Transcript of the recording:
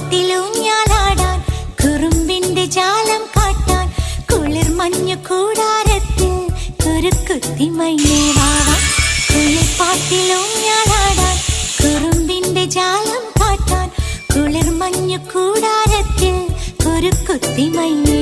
കുളിപ്പാട്ടിലൂഞ്ഞാലാടാൻ കുറുമ്പിന്റെ ജാലം കാട്ടാൻ കുളിർ മഞ്ഞു കൂടാരത്തിൽ കുരുക്കുത്തി മൈനേ വാവാ. കുളിപ്പാട്ടിലൂഞ്ഞാലാടാൻ കുറുമ്പിന്റെ ജാലം കാട്ടാൻ കുളിർ മഞ്ഞു കൂടാരത്തിൽ കുരുക്കുത്തി മൈനേ